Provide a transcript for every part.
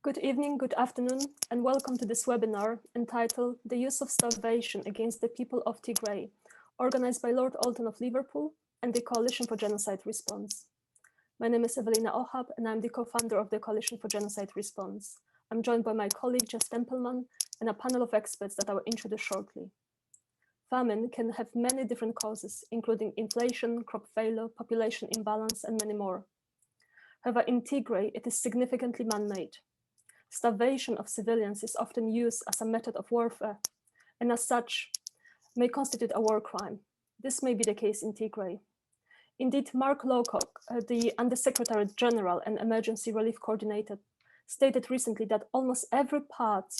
Good evening, good afternoon, and welcome to this webinar entitled The Use of Starvation Against the People of Tigray, organized by Lord Alton of Liverpool and the Coalition for Genocide Response. My name is Evelina Ohab, and I'm the co-founder of the Coalition for Genocide Response. I'm joined by my colleague Jess Templeman and a panel of experts that I will introduce shortly. Famine can have many different causes, including inflation, crop failure, population imbalance, and many more. However, in Tigray, it is significantly man-made. Starvation of civilians is often used as a method of warfare, and as such, may constitute a war crime. This may be the case in Tigray. Indeed, Mark Lowcock, the Undersecretary General and Emergency Relief Coordinator, stated recently that almost every party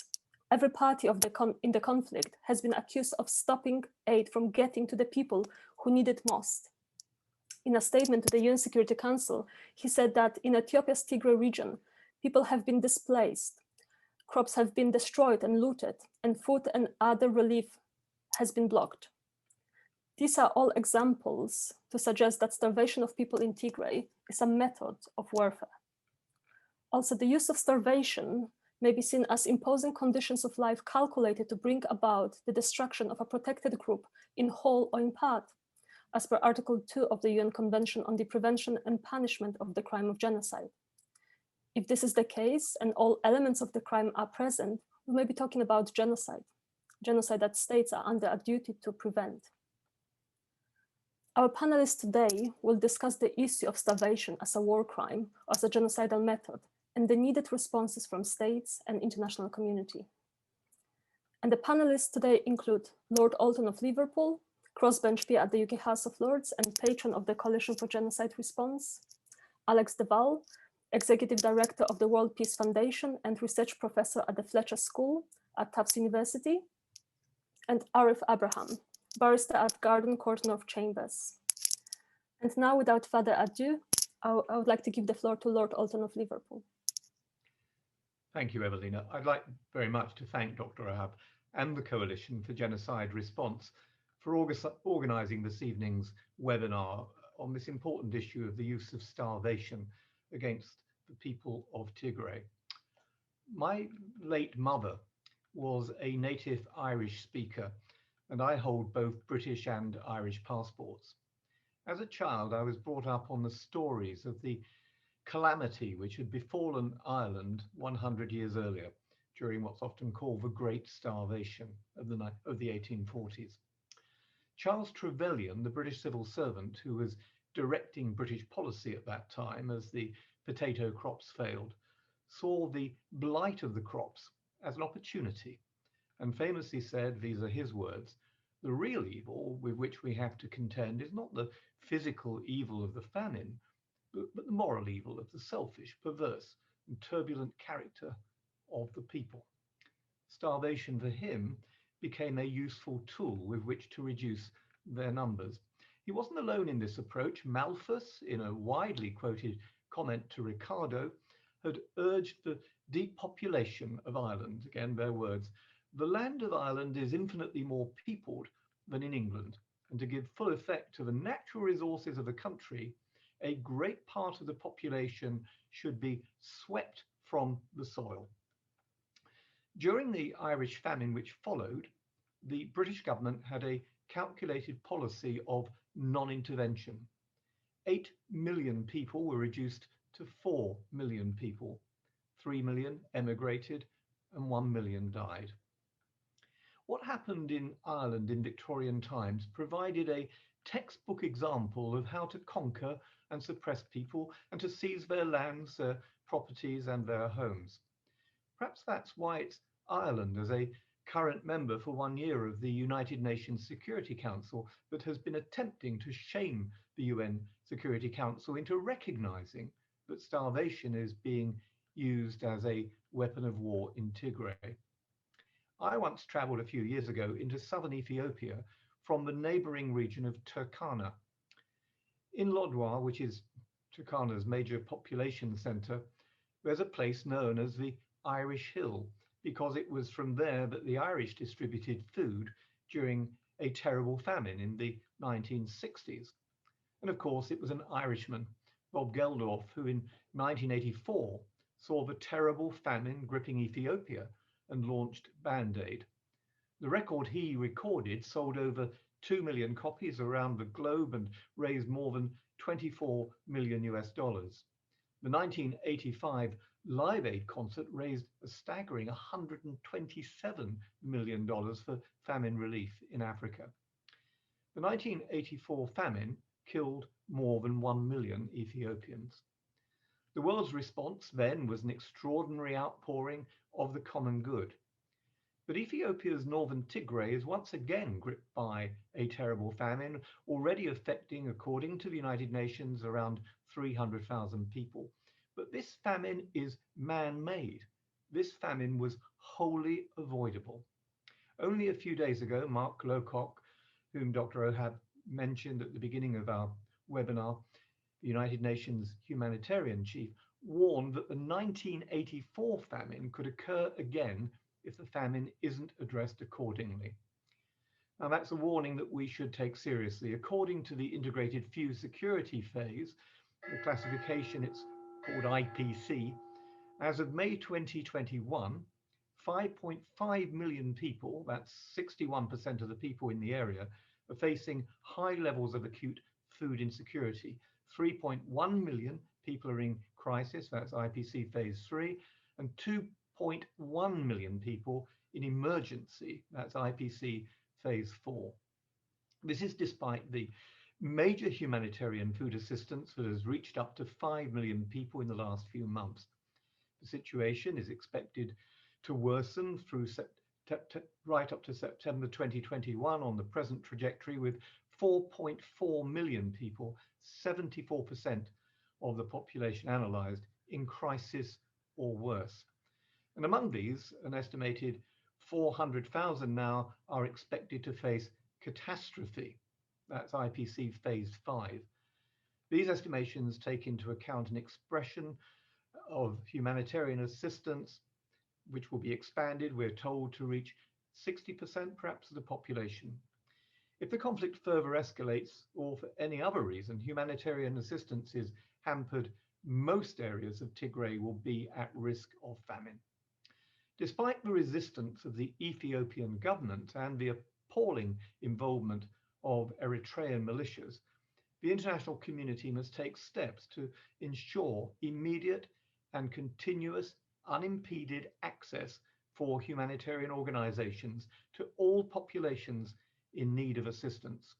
in the conflict has been accused of stopping aid from getting to the people who need it most. In a statement to the UN Security Council, he said that in Ethiopia's Tigray region, people have been displaced, crops have been destroyed and looted, and food and other relief has been blocked. These are all examples to suggest that starvation of people in Tigray is a method of warfare. Also, the use of starvation may be seen as imposing conditions of life calculated to bring about the destruction of a protected group in whole or in part, as per Article 2 of the UN Convention on the Prevention and Punishment of the Crime of Genocide. If this is the case and all elements of the crime are present, we may be talking about genocide that states are under a duty to prevent. Our panelists today will discuss the issue of starvation as a war crime or as a genocidal method and the needed responses from states and international community. And the panelists today include Lord Alton of Liverpool, crossbench peer at the UK House of Lords and patron of the Coalition for Genocide Response, Alex Deval, Executive Director of the World Peace Foundation and Research Professor at the Fletcher School at Tufts University, and Arif Abraham, Barrister at Garden Court North Chambers. And now, without further ado, I would like to give the floor to Lord Alton of Liverpool. Thank you, Evelina. I'd like very much to thank Dr. Ahab and the Coalition for Genocide Response for organising this evening's webinar on this important issue of the use of starvation against the people of Tigray. My late mother was a native Irish speaker, and I hold both British and Irish passports. As a child, I was brought up on the stories of the calamity which had befallen Ireland 100 years earlier during what's often called the Great Starvation of the 1840s. Charles Trevelyan, the British civil servant who was directing British policy at that time as the potato crops failed, saw the blight of the crops as an opportunity and famously said, these are his words, "The real evil with which we have to contend is not the physical evil of the famine, but the moral evil of the selfish, perverse and turbulent character of the people." Starvation for him became a useful tool with which to reduce their numbers. He wasn't alone in this approach. Malthus, in a widely quoted comment to Ricardo, had urged the depopulation of Ireland. Again, their words, "The land of Ireland is infinitely more peopled than in England, and to give full effect to the natural resources of the country, a great part of the population should be swept from the soil." During the Irish famine which followed, the British government had a calculated policy of non-intervention. 8 million people were reduced to 4 million people. 3 million emigrated and 1 million died. What happened in Ireland in Victorian times provided a textbook example of how to conquer and suppress people and to seize their lands, their properties and their homes. Perhaps that's why it's Ireland, as a current member for 1 year of the United Nations Security Council, that has been attempting to shame the UN Security Council into recognizing that starvation is being used as a weapon of war in Tigray. I once traveled a few years ago into southern Ethiopia from the neighboring region of Turkana. In Lodwar, which is Turkana's major population center, there's a place known as the Irish Hill, because it was from there that the Irish distributed food during a terrible famine in the 1960s. And of course, it was an Irishman, Bob Geldof, who in 1984 saw the terrible famine gripping Ethiopia and launched Band-Aid. The record he recorded sold over 2 million copies around the globe and raised more than 24 million US dollars. The 1985 Live Aid concert raised a staggering $127 million for famine relief in Africa. The 1984 famine killed more than 1 million Ethiopians. The world's response then was an extraordinary outpouring of the common good. But Ethiopia's northern Tigray is once again gripped by a terrible famine, already affecting, according to the United Nations, around 300,000 people. But this famine is man-made. This famine was wholly avoidable. Only a few days ago, Mark Lowcock, whom Dr. Ohab mentioned at the beginning of our webinar, the United Nations humanitarian chief, warned that the 1984 famine could occur again if the famine isn't addressed accordingly. Now, that's a warning that we should take seriously. According to the Integrated Food Security Phase, the classification, it's called IPC, as of May 2021, 5.5 million people, that's 61% of the people in the area, are facing high levels of acute food insecurity. 3.1 million people are in crisis, that's IPC phase 3, and 2.1 million people in emergency, that's IPC phase 4. This is despite the major humanitarian food assistance that has reached up to 5 million people in the last few months. The situation is expected to worsen through right up to September 2021 on the present trajectory, with 4.4 million people, 74% of the population analysed, in crisis or worse. And among these, an estimated 400,000 now are expected to face catastrophe. That's IPC phase 5. These estimations take into account an expression of humanitarian assistance, which will be expanded, we're told, to reach 60% perhaps of the population. If the conflict further escalates, or for any other reason, humanitarian assistance is hampered, most areas of Tigray will be at risk of famine. Despite the resistance of the Ethiopian government and the appalling involvement of Eritrean militias, the international community must take steps to ensure immediate and continuous unimpeded access for humanitarian organizations to all populations in need of assistance.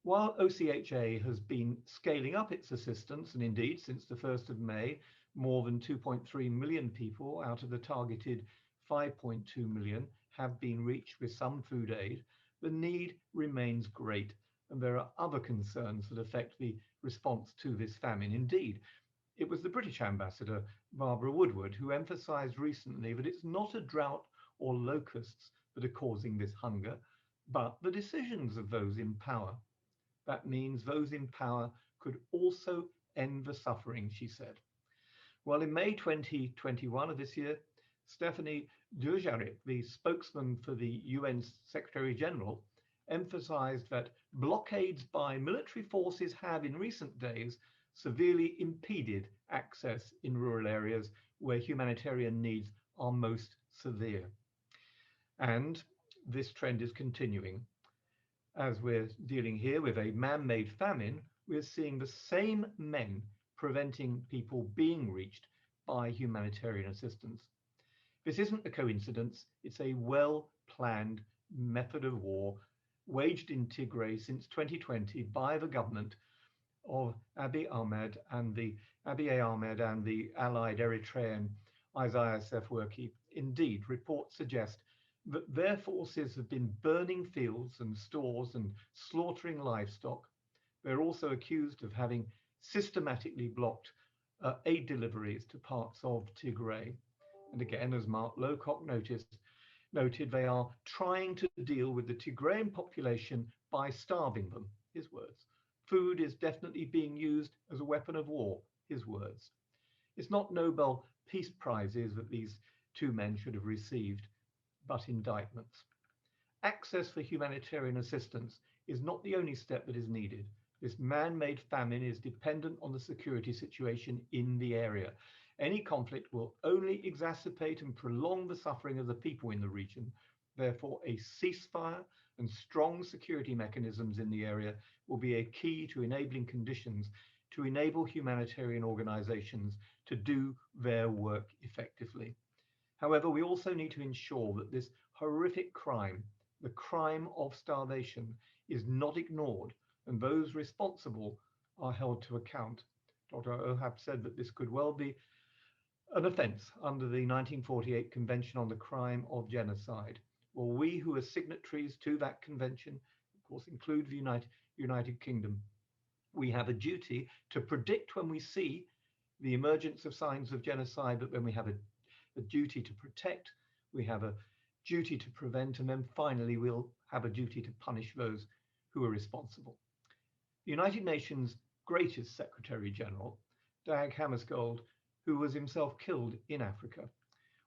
While OCHA has been scaling up its assistance, and indeed since the 1st of May, more than 2.3 million people out of the targeted 5.2 million have been reached with some food aid, the need remains great, and there are other concerns that affect the response to this famine. Indeed, it was the British ambassador, Barbara Woodward, who emphasised recently that it's not a drought or locusts that are causing this hunger, but the decisions of those in power. That means those in power could also end the suffering, she said. Well, in May 2021 of this year, Stephanie Dujarric, the spokesman for the UN Secretary General, emphasised that blockades by military forces have in recent days severely impeded access in rural areas where humanitarian needs are most severe. And this trend is continuing. As we're dealing here with a man-made famine, we're seeing the same men preventing people being reached by humanitarian assistance. This isn't a coincidence, it's a well-planned method of war waged in Tigray since 2020 by the government of Abiy Ahmed and the allied Eritrean Isaias Afwerki. Indeed, reports suggest that their forces have been burning fields and stores and slaughtering livestock. They're also accused of having systematically blocked aid deliveries to parts of Tigray. And again, as Mark Lowcock noted, they are trying to deal with the Tigrayan population by starving them, his words. Food is definitely being used as a weapon of war, his words. It's not Nobel Peace Prizes that these two men should have received, but indictments. Access for humanitarian assistance is not the only step that is needed. This man-made famine is dependent on the security situation in the area. Any conflict will only exacerbate and prolong the suffering of the people in the region. Therefore, a ceasefire and strong security mechanisms in the area will be a key to enabling conditions to enable humanitarian organizations to do their work effectively. However, we also need to ensure that this horrific crime, the crime of starvation, is not ignored and those responsible are held to account. Dr. Ohab said that this could well be an offence under the 1948 Convention on the Crime of Genocide. Well, we who are signatories to that convention, of course, include the United Kingdom, we have a duty to predict when we see the emergence of signs of genocide, but when we have a duty to protect, we have a duty to prevent, and then finally we'll have a duty to punish those who are responsible. The United Nations' greatest Secretary General, Dag Hammarskjöld, who was himself killed in Africa,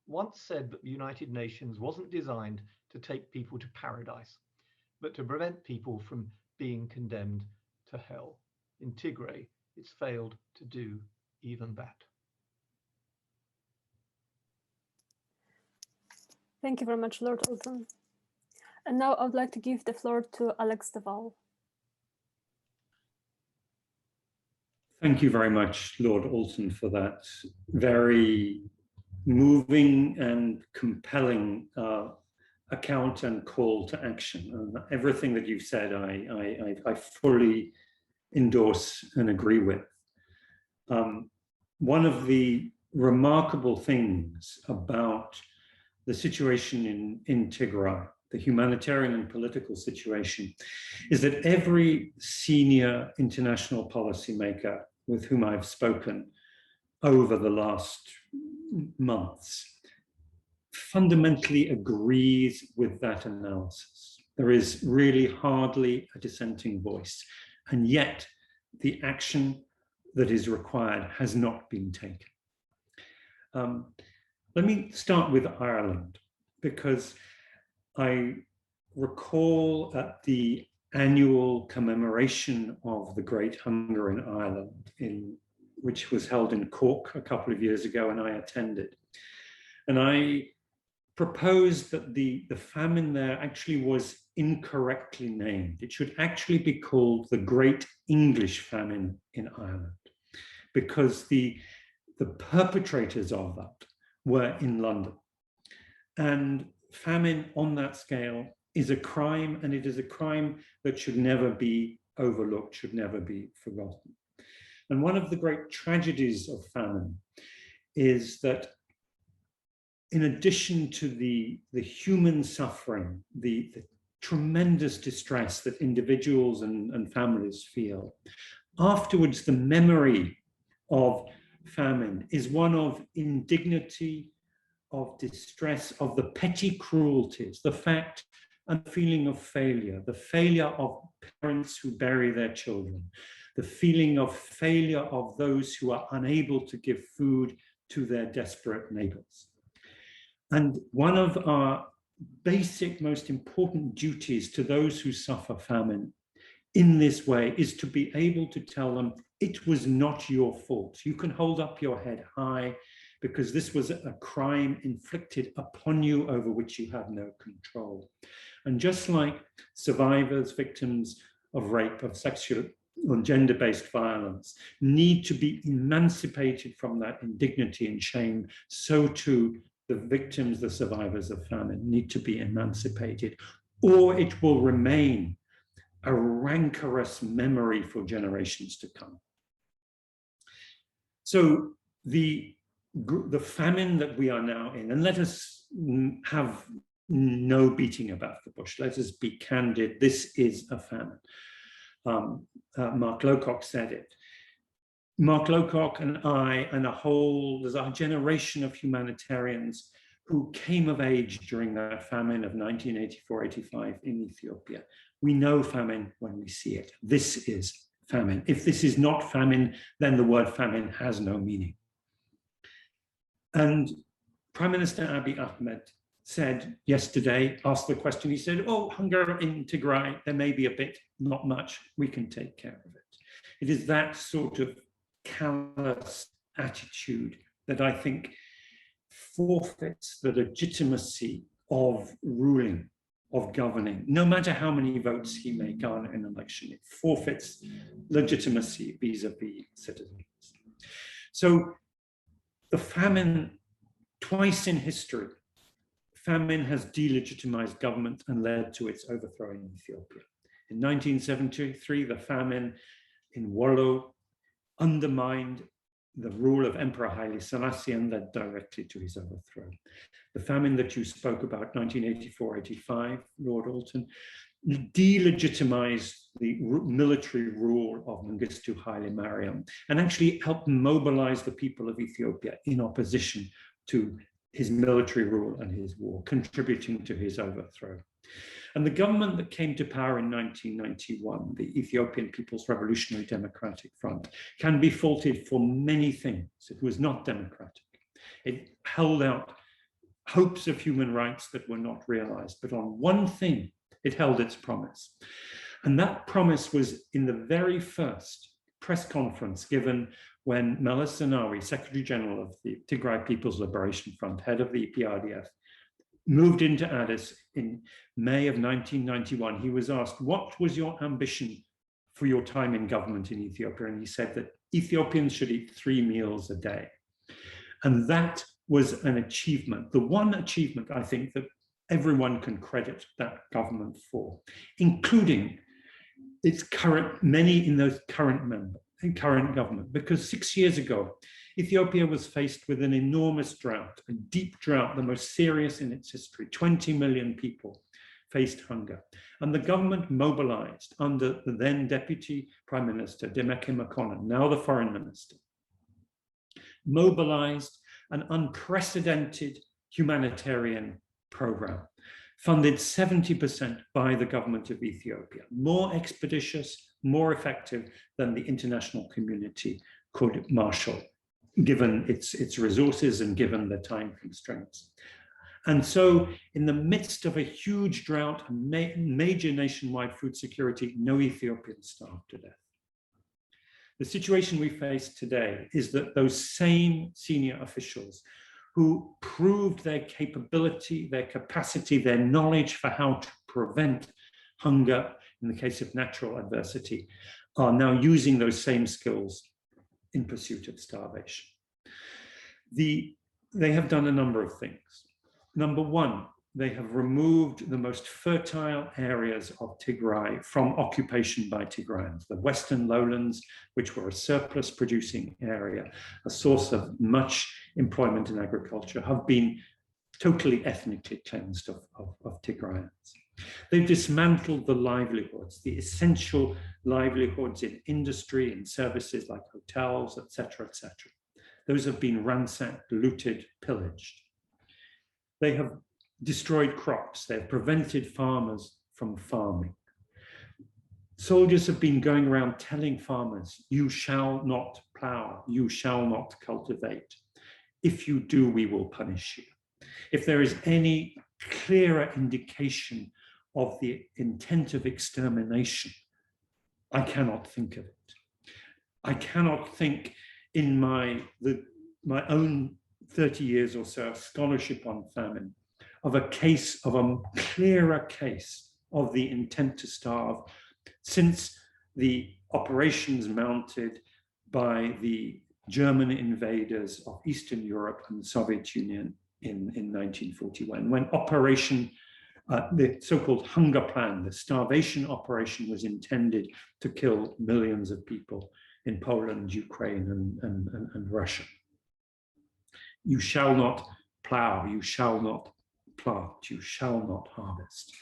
once said that the United Nations wasn't designed to take people to paradise, but to prevent people from being condemned to hell. In Tigray, it's failed to do even that. Thank you very much, Lord Alton. And now I would like to give the floor to Alex de Waal. Thank you very much, Lord Alton, for that very moving and compelling account and call to action. And everything that you've said, I fully endorse and agree with. One of the remarkable things about the situation in Tigray, the humanitarian and political situation, is that every senior international policymaker with whom I've spoken over the last months fundamentally agrees with that analysis. There is really hardly a dissenting voice, and yet the action that is required has not been taken. Let me start with Ireland, because I recall at the annual commemoration of the Great Hunger in Ireland, which was held in Cork a couple of years ago, and I attended. And I proposed that the famine there actually was incorrectly named. It should actually be called the Great English Famine in Ireland, because the perpetrators of that were in London. And famine on that scale is a crime, and it is a crime that should never be overlooked, should never be forgotten. And one of the great tragedies of famine is that in addition to the human suffering, the tremendous distress that individuals and families feel, afterwards the memory of famine is one of indignity, of distress, of the petty cruelties, the fact and feeling of failure, the failure of parents who bury their children, the feeling of failure of those who are unable to give food to their desperate neighbors. And one of our basic, most important duties to those who suffer famine in this way is to be able to tell them, it was not your fault. You can hold up your head high, because this was a crime inflicted upon you over which you have no control. And just like survivors, victims of rape, of sexual or gender-based violence need to be emancipated from that indignity and shame, so too the victims, the survivors of famine need to be emancipated, or it will remain a rancorous memory for generations to come. So the famine that we are now in, and let us have no beating about the bush, let us be candid, this is a famine. Mark Lowcock said it. Mark Lowcock and I and there's a generation of humanitarians who came of age during that famine of 1984-85 in Ethiopia. We know famine when we see it. This is famine. If this is not famine, then the word famine has no meaning. And Prime Minister Abiy Ahmed said yesterday, asked the question, he said, oh, hunger in Tigray, there may be a bit, not much, we can take care of it. It is that sort of callous attitude that I think forfeits the legitimacy of ruling, of governing. No matter how many votes he may garner in an election, it forfeits legitimacy vis-a-vis citizens. So the famine, twice in history, famine has delegitimized government and led to its overthrow in Ethiopia. In 1973, the famine in Wollo undermined the rule of Emperor Haile Selassie and led directly to his overthrow. The famine that you spoke about, 1984-85, Lord Alton, delegitimized the military rule of Mengistu Haile Mariam and actually helped mobilize the people of Ethiopia in opposition to his military rule and his war, contributing to his overthrow. And the government that came to power in 1991, the Ethiopian People's Revolutionary Democratic Front, can be faulted for many things. It was not democratic. It held out hopes of human rights that were not realized. But on one thing, it held its promise. And that promise was in the very first press conference given when Meles Zenawi, Secretary General of the Tigray People's Liberation Front, head of the EPRDF, moved into Addis in May of 1991. He was asked, what was your ambition for your time in government in Ethiopia? And he said that Ethiopians should eat 3 meals a day. And that was an achievement, the one achievement I think that everyone can credit that government for, including its many in those current government, because 6 years ago, Ethiopia was faced with an enormous drought, a deep drought, the most serious in its history. 20 million people faced hunger. And the government mobilized under the then Deputy Prime Minister, Demeke Mekonnen, now the Foreign Minister, mobilized an unprecedented humanitarian program, funded 70% by the government of Ethiopia, more expeditious, more effective than the international community could marshal, given its resources and given the time constraints. And so in the midst of a huge drought, major nationwide food security, no Ethiopians starved to death. The situation we face today is that those same senior officials who proved their capability, their capacity, their knowledge for how to prevent hunger in the case of natural adversity, are now using those same skills in pursuit of starvation. They have done a number of things. Number one, they have removed the most fertile areas of Tigray from occupation by Tigrayans. The Western lowlands, which were a surplus producing area, a source of much employment in agriculture, have been totally ethnically cleansed of Tigrayans. They've dismantled the livelihoods, the essential livelihoods in industry and services like hotels, etc., etc. Those have been ransacked, looted, pillaged. They have destroyed crops. They've prevented farmers from farming. Soldiers have been going around telling farmers, you shall not plow, you shall not cultivate. If you do, we will punish you. If there is any clearer indication of the intent of extermination, I cannot think of it. I cannot think in my own 30 years or so of scholarship on famine of a case, of a clearer case of the intent to starve since the operations mounted by the German invaders of Eastern Europe and the Soviet Union in 1941, when the so-called hunger plan, the starvation operation, was intended to kill millions of people in Poland, Ukraine, and Russia. You shall not plow, you shall not plant, you shall not harvest.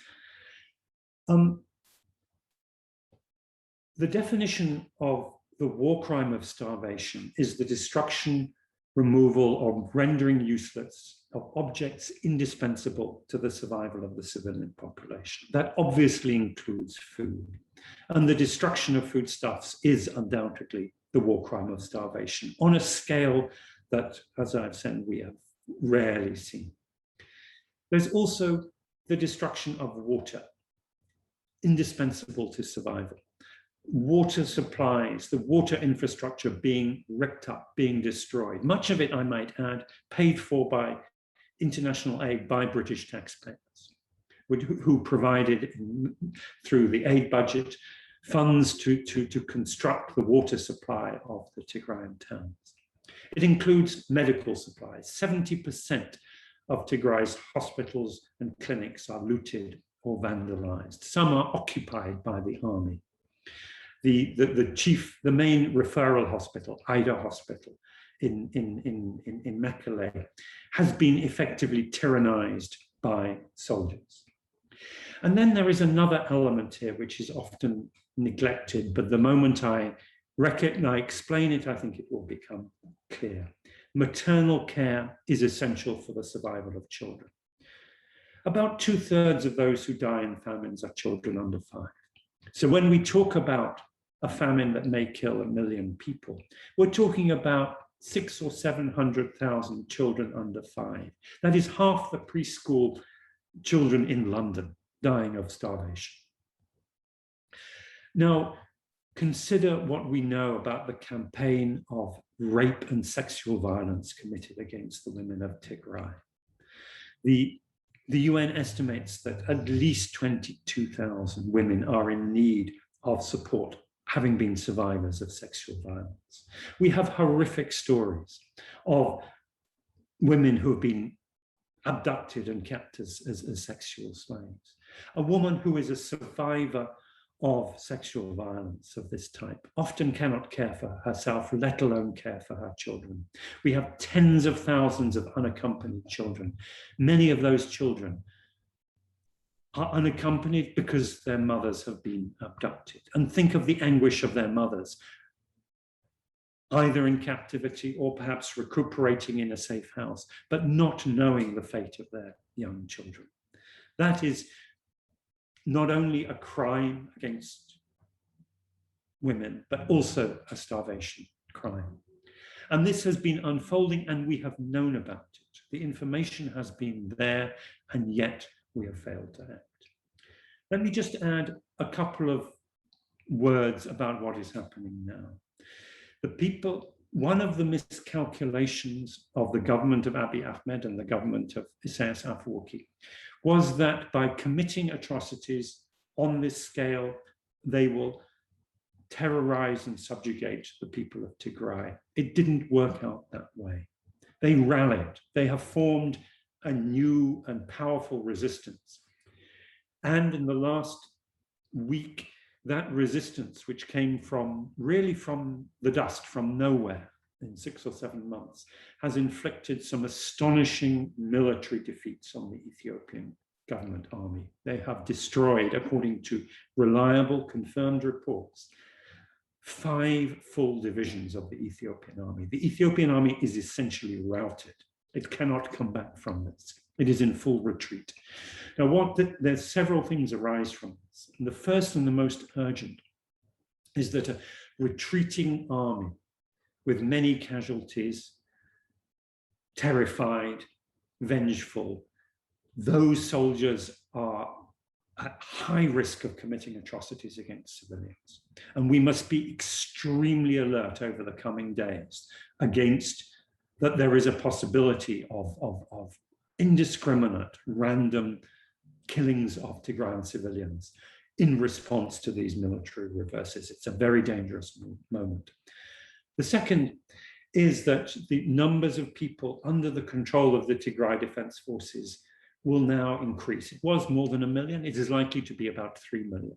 The definition of the war crime of starvation is the destruction, removal, or rendering useless of objects indispensable to the survival of the civilian population. That obviously includes food. And the destruction of foodstuffs is undoubtedly the war crime of starvation on a scale that, as I've said, we have rarely seen. There's also the destruction of water, indispensable to survival. water supplies, the water infrastructure being ripped up, being destroyed. Much of it, I might add, paid for by international aid by British taxpayers, who provided through the aid budget funds to construct the water supply of the Tigrayan towns. It includes medical supplies. 70% of Tigray's hospitals and clinics are looted or vandalized. Some are occupied by the army. The main referral hospital, Ida Hospital in Mekelle, has been effectively tyrannized by soldiers. And then there is another element here which is often neglected, but the moment I explain it, I think it will become clear. Maternal care is essential for the survival of children. About 2/3 of those who die in famines are children under 5. So when we talk about a famine that may kill 1 million people, we're talking about 600,000 or 700,000 children under 5. That is half the preschool children in London dying of starvation. Now, consider what we know about the campaign of rape and sexual violence committed against the women of Tigray. The UN estimates that at least 22,000 women are in need of support, having been survivors of sexual violence. We have horrific stories of women who have been abducted and kept as sexual slaves. A woman who is a survivor of sexual violence of this type often cannot care for herself, let alone care for her children. We have tens of thousands of unaccompanied children. Many of those children are unaccompanied because their mothers have been abducted. And think of the anguish of their mothers, either in captivity or perhaps recuperating in a safe house, but not knowing the fate of their young children. That is not only a crime against women, but also a starvation crime. And this has been unfolding and we have known about it. The information has been there and yet we have failed to act. Let me just add a couple of words about what is happening now. One of the miscalculations of the government of Abiy Ahmed and the government of Isaias Afwerki was that by committing atrocities on this scale, they will terrorize and subjugate the people of Tigray. It didn't work out that way. They rallied. They have formed a new and powerful resistance. And in the last week, that resistance, which came from the dust, from nowhere in 6 or 7 months, has inflicted some astonishing military defeats on the Ethiopian government army. They have destroyed, according to reliable, confirmed reports, 5 full divisions of the Ethiopian army. The Ethiopian army is essentially routed. It cannot come back from this. It is in full retreat. Now, there's several things arise from this. And the first and the most urgent is that a retreating army with many casualties, terrified, vengeful, those soldiers are at high risk of committing atrocities against civilians. And we must be extremely alert over the coming days against that there is a possibility of indiscriminate, random killings of Tigrayan civilians in response to these military reverses. It's a very dangerous moment. The second is that the numbers of people under the control of the Tigray Defense Forces will now increase. It was more than 1 million. It is likely to be about 3 million.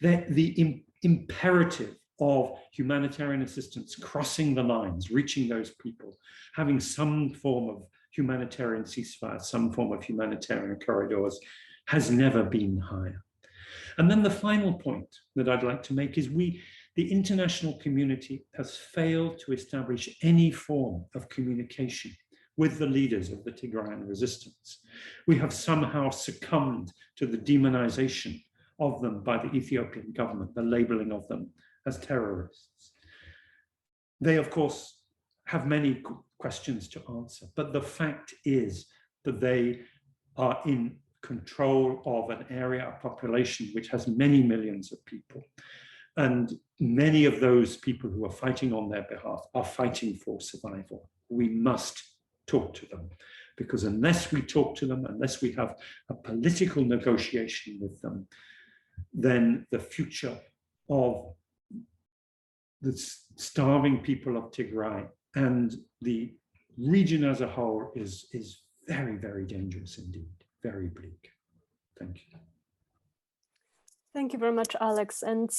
The imperative of humanitarian assistance crossing the lines, reaching those people, having some form of humanitarian ceasefire, some form of humanitarian corridors, has never been higher. And then the final point that I'd like to make is the international community has failed to establish any form of communication with the leaders of the Tigrayan resistance. We have somehow succumbed to the demonization of them by the Ethiopian government, the labeling of them as terrorists. They, of course, have many questions to answer, but the fact is that they are in control of an area, a population which has many millions of people. And many of those people who are fighting on their behalf are fighting for survival. We must talk to them, because unless we talk to them, unless we have a political negotiation with them, then the future of the starving people of Tigray and the region as a whole is very, very dangerous indeed, very bleak. Thank you. Thank you very much, Alex. And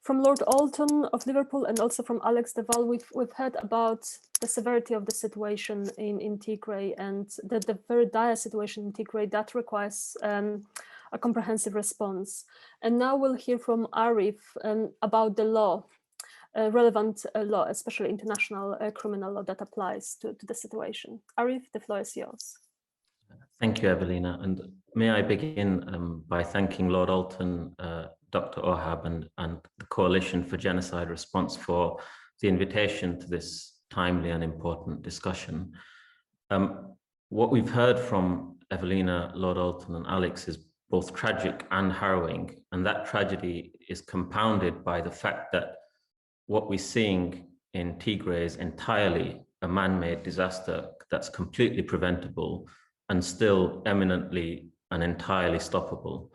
from Lord Alton of Liverpool and also from Alex Deval, we've heard about the severity of the situation in Tigray and the very dire situation in Tigray that requires a comprehensive response. And now we'll hear from Arif about the law, relevant law, especially international criminal law that applies to the situation. Arif, the floor is yours. Thank you, Evelina. And may I begin by thanking Lord Alton, Dr. Ohab, and the Coalition for Genocide Response for the invitation to this timely and important discussion. What we've heard from Evelina, Lord Alton, and Alex is both tragic and harrowing, and that tragedy is compounded by the fact that what we're seeing in Tigray is entirely a man-made disaster that's completely preventable and still eminently and entirely stoppable.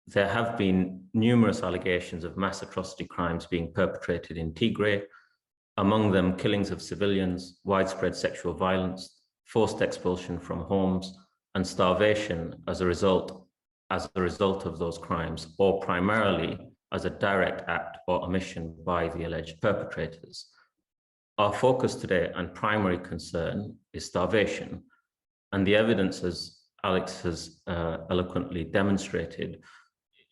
There have been numerous allegations of mass atrocity crimes being perpetrated in Tigray, among them killings of civilians, widespread sexual violence, forced expulsion from homes, and starvation as a result of those crimes, or primarily as a direct act or omission by the alleged perpetrators. Our focus today and primary concern is starvation. And the evidence, as Alex has eloquently demonstrated,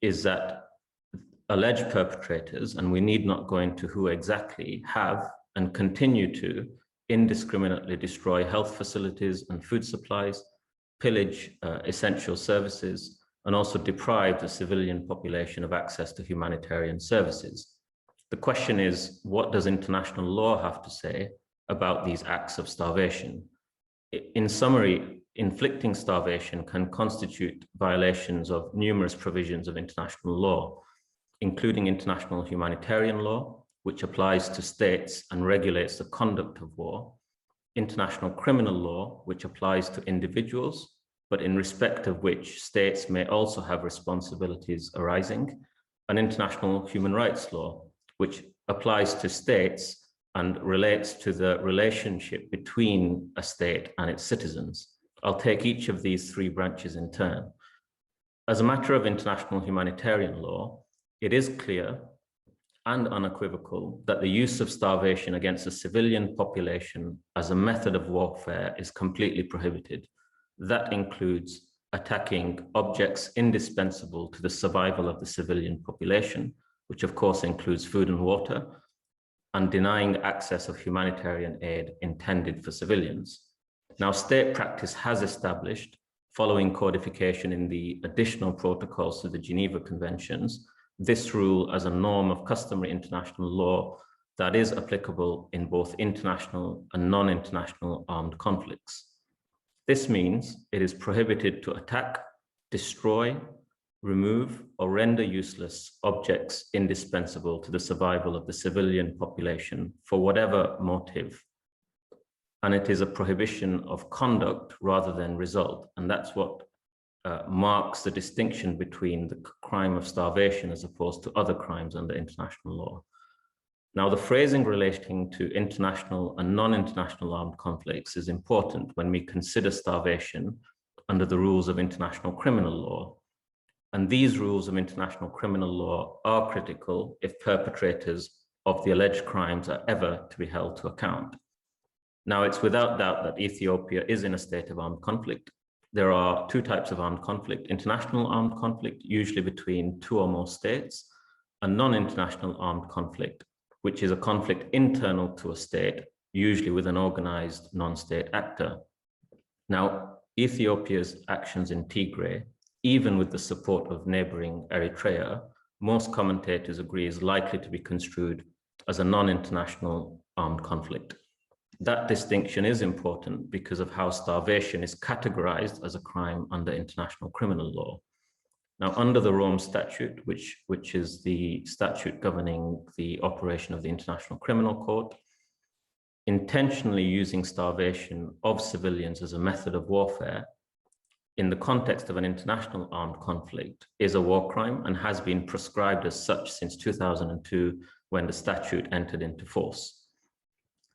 is that alleged perpetrators, and we need not go into who exactly, have and continue to indiscriminately destroy health facilities and food supplies, pillage essential services, and also deprive the civilian population of access to humanitarian services. The question is, what does international law have to say about these acts of starvation? In summary, inflicting starvation can constitute violations of numerous provisions of international law, including international humanitarian law, which applies to states and regulates the conduct of war, international criminal law, which applies to individuals, but in respect of which states may also have responsibilities arising, and international human rights law, which applies to states and relates to the relationship between a state and its citizens. I'll take each of these three branches in turn. As a matter of international humanitarian law, it is clear and unequivocal that the use of starvation against a civilian population as a method of warfare is completely prohibited. That includes attacking objects indispensable to the survival of the civilian population, which of course includes food and water, and denying access of humanitarian aid intended for civilians. Now, state practice has established, following codification in the additional protocols to the Geneva Conventions, this rule as a norm of customary international law that is applicable in both international and non-international armed conflicts. This means it is prohibited to attack, destroy, remove, or render useless objects indispensable to the survival of the civilian population for whatever motive. And it is a prohibition of conduct rather than result. And that's what marks the distinction between the crime of starvation as opposed to other crimes under international law. Now, the phrasing relating to international and non-international armed conflicts is important when we consider starvation under the rules of international criminal law. And these rules of international criminal law are critical if perpetrators of the alleged crimes are ever to be held to account. Now, it's without doubt that Ethiopia is in a state of armed conflict. There are two types of armed conflict: international armed conflict, usually between two or more states, and non-international armed conflict, which is a conflict internal to a state, usually with an organized non-state actor. Now, Ethiopia's actions in Tigray, even with the support of neighboring Eritrea, most commentators agree is likely to be construed as a non-international armed conflict. That distinction is important because of how starvation is categorized as a crime under international criminal law. Now, under the Rome Statute, which is the statute governing the operation of the International Criminal Court, intentionally using starvation of civilians as a method of warfare in the context of an international armed conflict is a war crime and has been prescribed as such since 2002 when the statute entered into force.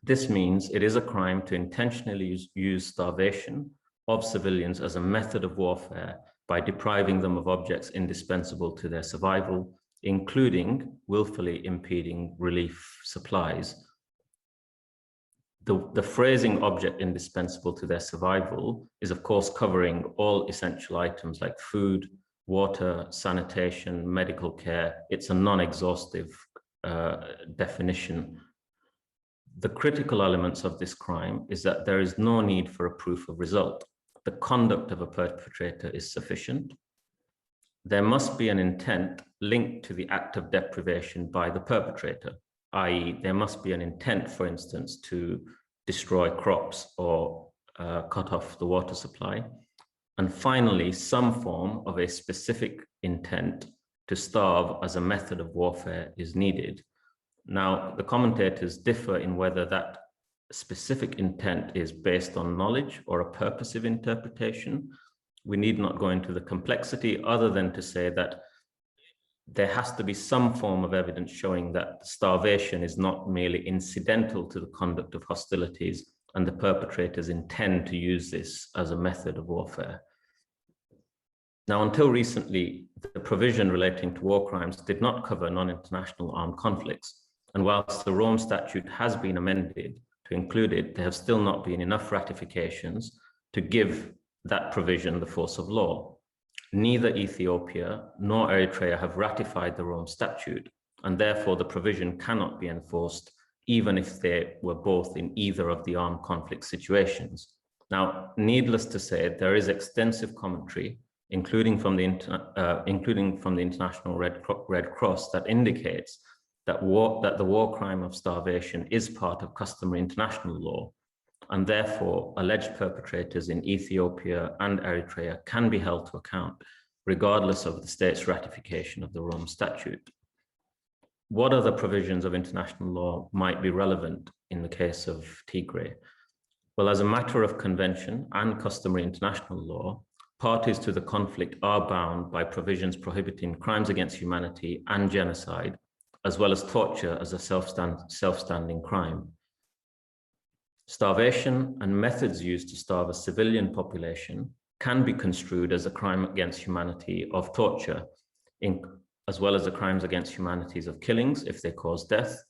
This means it is a crime to intentionally use starvation of civilians as a method of warfare by depriving them of objects indispensable to their survival, including willfully impeding relief supplies. The phrasing object indispensable to their survival is, of course, covering all essential items like food, water, sanitation, medical care. It's a non-exhaustive definition. The critical elements of this crime is that there is no need for a proof of result. The conduct of a perpetrator is sufficient. There must be an intent linked to the act of deprivation by the perpetrator, i.e., there must be an intent, for instance, to destroy crops or cut off the water supply. And finally, some form of a specific intent to starve as a method of warfare is needed. Now, the commentators differ in whether that specific intent is based on knowledge or a purposive interpretation. We need not go into the complexity other than to say that there has to be some form of evidence showing that starvation is not merely incidental to the conduct of hostilities and the perpetrators intend to use this as a method of warfare. Now, until recently, the provision relating to war crimes did not cover non-international armed conflicts. And whilst the Rome Statute has been amended to include it, there have still not been enough ratifications to give that provision the force of law. Neither Ethiopia nor Eritrea have ratified the Rome Statute, and therefore the provision cannot be enforced even if they were both in either of the armed conflict situations. Now, needless to say, there is extensive commentary, including from the International Red Cross, that indicates that the war crime of starvation is part of customary international law, and therefore alleged perpetrators in Ethiopia and Eritrea can be held to account, regardless of the state's ratification of the Rome Statute. What other provisions of international law might be relevant in the case of Tigray? Well, as a matter of convention and customary international law, parties to the conflict are bound by provisions prohibiting crimes against humanity and genocide, as well as torture as a self-standing crime. Starvation and methods used to starve a civilian population can be construed as a crime against humanity of torture, as well as the crimes against humanities of killings if they cause death.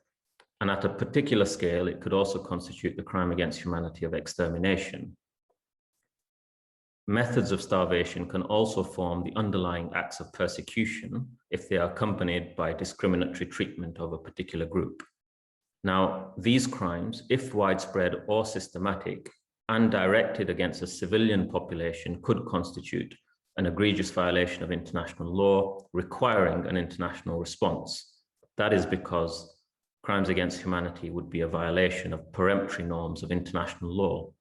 And at a particular scale, it could also constitute the crime against humanity of extermination. Methods of starvation can also form the underlying acts of persecution if they are accompanied by discriminatory treatment of a particular group. Now, these crimes, if widespread or systematic and directed against a civilian population, could constitute an egregious violation of international law requiring an international response. That is because crimes against humanity would be a violation of peremptory norms of international law.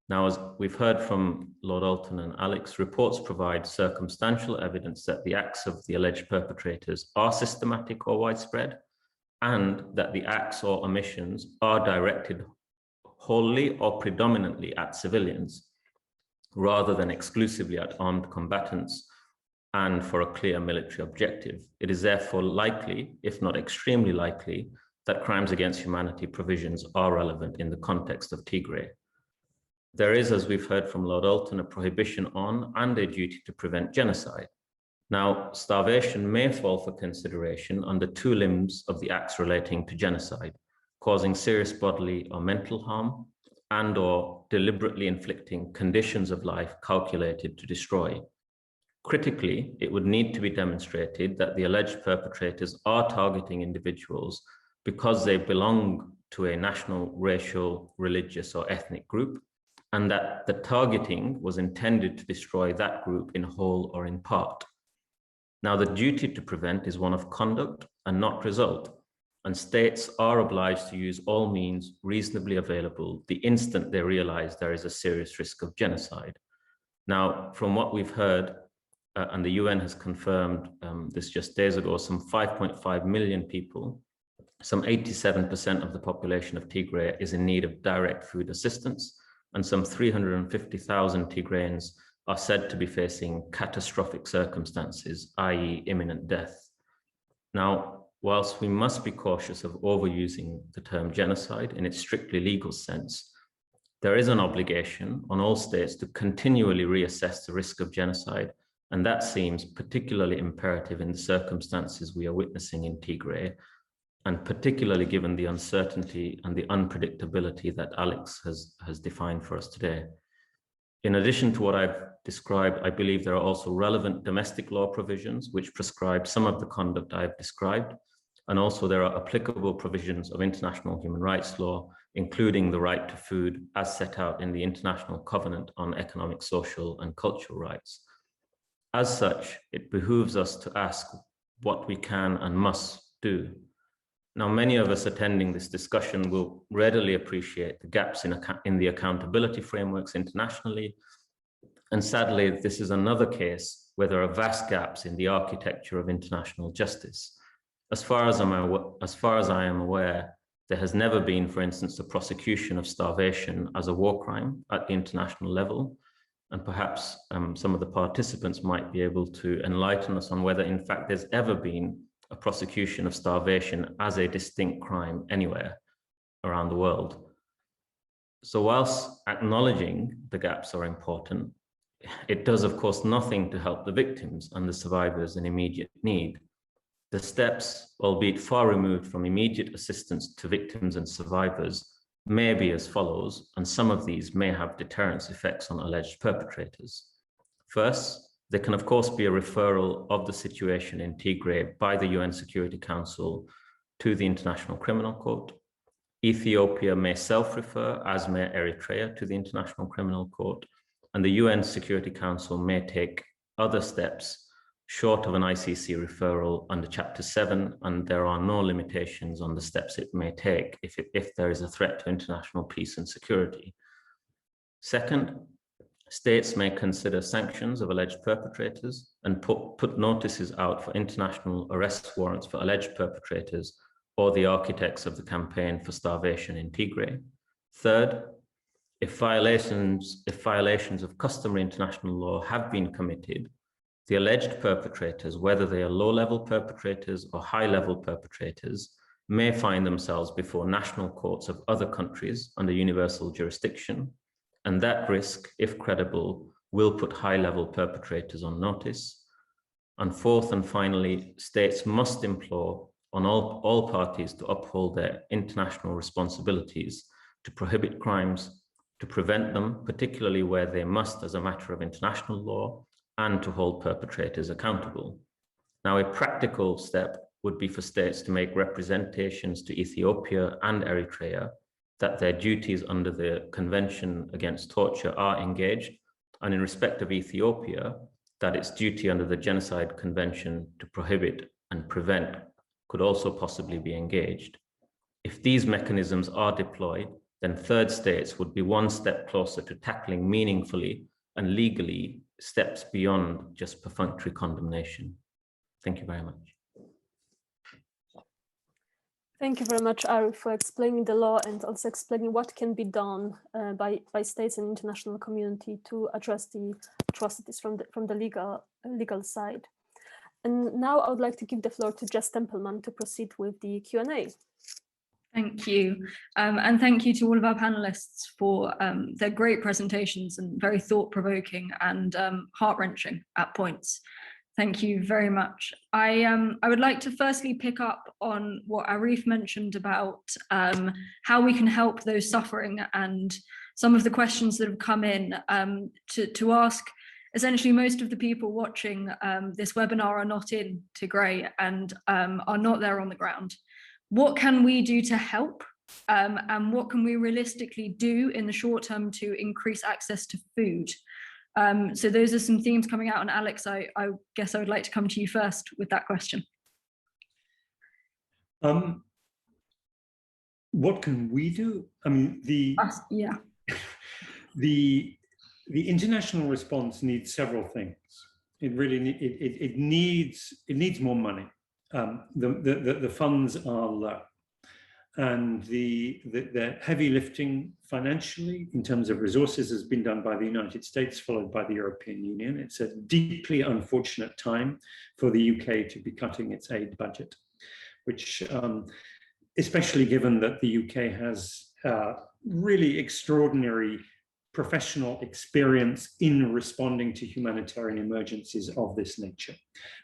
Now, as we've heard from Lord Alton and Alex, reports provide circumstantial evidence that the acts of the alleged perpetrators are systematic or widespread, and that the acts or omissions are directed wholly or predominantly at civilians, rather than exclusively at armed combatants and for a clear military objective. It is therefore likely, if not extremely likely, that crimes against humanity provisions are relevant in the context of Tigray. There is, as we've heard from Lord Alton, a prohibition on and a duty to prevent genocide. Now, starvation may fall for consideration under two limbs of the acts relating to genocide, causing serious bodily or mental harm and/or deliberately inflicting conditions of life calculated to destroy. Critically, it would need to be demonstrated that the alleged perpetrators are targeting individuals because they belong to a national, racial, religious, or ethnic group, and that the targeting was intended to destroy that group in whole or in part. Now, the duty to prevent is one of conduct and not result, and states are obliged to use all means reasonably available the instant they realize there is a serious risk of genocide. Now, from what we've heard, and the UN has confirmed this just days ago, some 5.5 million people, some 87% of the population of Tigray is in need of direct food assistance, and some 350,000 Tigrayans are said to be facing catastrophic circumstances, i.e. imminent death. Now, whilst we must be cautious of overusing the term genocide in its strictly legal sense, there is an obligation on all states to continually reassess the risk of genocide, and that seems particularly imperative in the circumstances we are witnessing in Tigray, and particularly given the uncertainty and the unpredictability that Alex has defined for us today. In addition to what I've described, I believe there are also relevant domestic law provisions which prescribe some of the conduct I've described, and also there are applicable provisions of international human rights law, including the right to food as set out in the International Covenant on Economic, Social, and Cultural Rights. As such, it behooves us to ask what we can and must do. Now, many of us attending this discussion will readily appreciate the gaps in the accountability frameworks internationally. And sadly, this is another case where there are vast gaps in the architecture of international justice. As far as I am aware, there has never been, for instance, the prosecution of starvation as a war crime at the international level. And perhaps some of the participants might be able to enlighten us on whether, in fact, there's ever been a prosecution of starvation as a distinct crime anywhere around the world. So whilst acknowledging the gaps are important, it does, of course, nothing to help the victims and the survivors in immediate need. The steps, albeit far removed from immediate assistance to victims and survivors, may be as follows, and some of these may have deterrence effects on alleged perpetrators. First, there can, of course, be a referral of the situation in Tigray by the UN Security Council to the International Criminal Court. Ethiopia may self-refer, as may Eritrea, to the International Criminal Court, and the UN Security Council may take other steps short of an ICC referral under Chapter 7, and there are no limitations on the steps it may take if there is a threat to international peace and security. Second, states may consider sanctions of alleged perpetrators and put notices out for international arrest warrants for alleged perpetrators or the architects of the campaign for starvation in Tigray. Third, if violations of customary international law have been committed, the alleged perpetrators, whether they are low-level perpetrators or high-level perpetrators, may find themselves before national courts of other countries under universal jurisdiction, and that risk, if credible, will put high-level perpetrators on notice. And fourth and finally, states must implore on all parties to uphold their international responsibilities to prohibit crimes, to prevent them, particularly where they must as a matter of international law, and to hold perpetrators accountable. Now, a practical step would be for states to make representations to Ethiopia and Eritrea that their duties under the Convention Against Torture are engaged, and in respect of Ethiopia, that its duty under the Genocide Convention to prohibit and prevent could also possibly be engaged. If these mechanisms are deployed, then third states would be one step closer to tackling meaningfully and legally steps beyond just perfunctory condemnation. Thank you very much. Thank you very much, Ari, for explaining the law and also explaining what can be done by states and international community to address the atrocities from the legal side. And now I would like to give the floor to Jess Templeman to proceed with the Q&A. Thank you. And thank you to all of our panelists for their great presentations and very thought-provoking and heart-wrenching at points. Thank you very much. I would like to firstly pick up on what Arif mentioned about how we can help those suffering and some of the questions that have come in to ask. Essentially, most of the people watching this webinar are not in Tigray and are not there on the ground. What can we do to help? And what can we realistically do in the short term to increase access to food? So those are some themes coming out. And Alex, I guess I would like to come to you first with that question. What can we do? I mean, the international response needs several things. It really it needs more money. The funds are low, and the heavy lifting financially in terms of resources has been done by the United States, followed by the European Union. It's a deeply unfortunate time for the UK to be cutting its aid budget, which, especially given that the UK has really extraordinary professional experience in responding to humanitarian emergencies of this nature.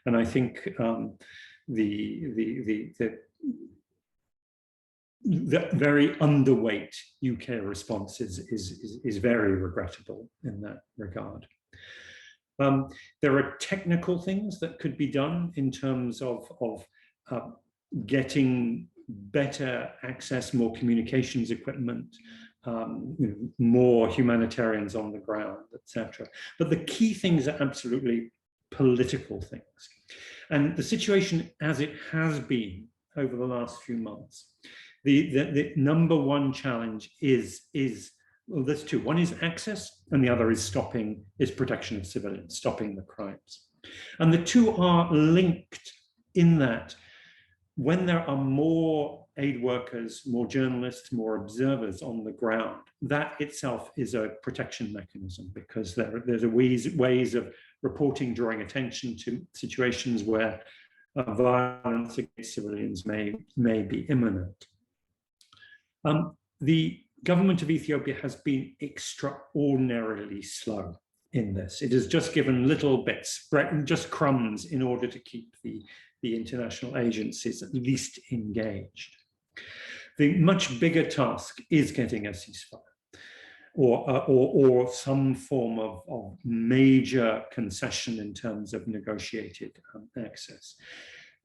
And I think the very underweight UK response is very regrettable in that regard. There are technical things that could be done in terms of getting better access, more communications equipment, more humanitarians on the ground, etc. But the key things are absolutely political things. And the situation as it has been over the last few months, the number one challenge is well, there's two. One is access, and the other is protection of civilians, stopping the crimes. And the two are linked in that when there are more aid workers, more journalists, more observers on the ground, that itself is a protection mechanism, because there's ways of reporting, drawing attention to situations where violence against civilians may be imminent. The government of Ethiopia has been extraordinarily slow in this. It has just given little bits, just crumbs, in order to keep the international agencies at least engaged. The much bigger task is getting a ceasefire or some form of major concession in terms of negotiated access.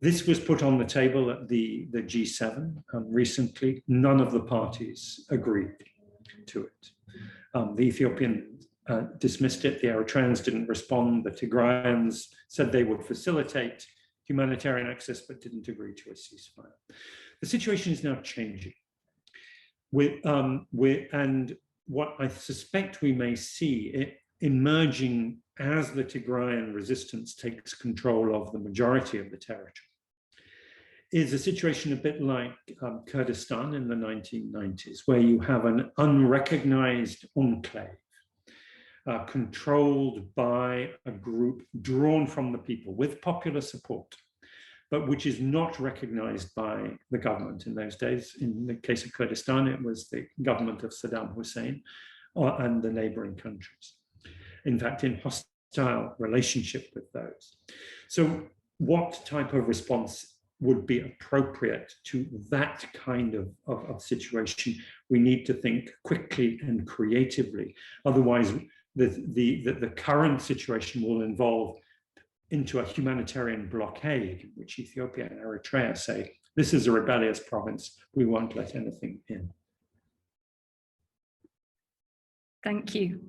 This was put on the table at the G7 recently. None of the parties agreed to it. The Ethiopians dismissed it. The Eritreans didn't respond. The Tigrayans said they would facilitate humanitarian access, but didn't agree to a ceasefire. The situation is now changing. And what I suspect we may see emerging as the Tigrayan resistance takes control of the majority of the territory is a situation a bit like Kurdistan in the 1990s, where you have an unrecognized enclave controlled by a group drawn from the people with popular support, but which is not recognized by the government in those days. In the case of Kurdistan, it was the government of Saddam Hussein and the neighboring countries. In fact, in hostile relationship with those. So what type of response would be appropriate to that kind of situation? We need to think quickly and creatively. Otherwise, the current situation will evolve into a humanitarian blockade, which Ethiopia and Eritrea say, this is a rebellious province, we won't let anything in. Thank you,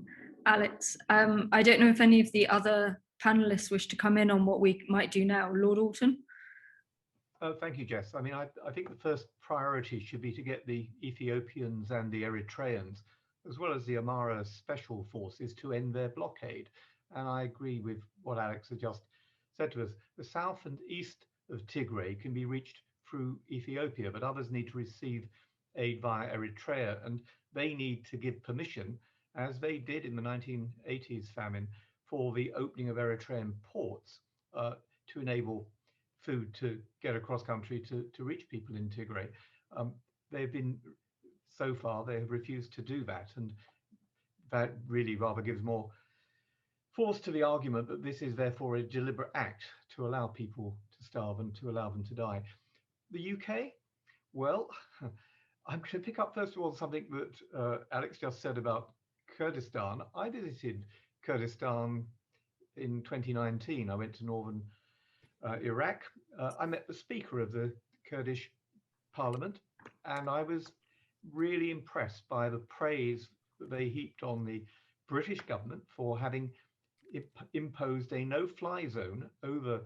Alex. I don't know if any of the other panelists wish to come in on what we might do now. Lord Alton? Thank you, Jess. I mean, I think the first priority should be to get the Ethiopians and the Eritreans, as well as the Amhara special forces, to end their blockade. And I agree with what Alex has just said to us. The south and east of Tigray can be reached through Ethiopia, but others need to receive aid via Eritrea, and they need to give permission, as they did in the 1980s famine, for the opening of Eritrean ports to enable food to get across country to reach people in Tigray. They've been, so far, they have refused to do that, and that really rather gives more force to the argument that this is therefore a deliberate act to allow people to starve and to allow them to die. The UK, well, I'm going to pick up first of all something that Alex just said about Kurdistan. I visited Kurdistan in 2019. I went to northern Iraq. I met the Speaker of the Kurdish Parliament, and I was really impressed by the praise that they heaped on the British government for having imposed a no-fly zone over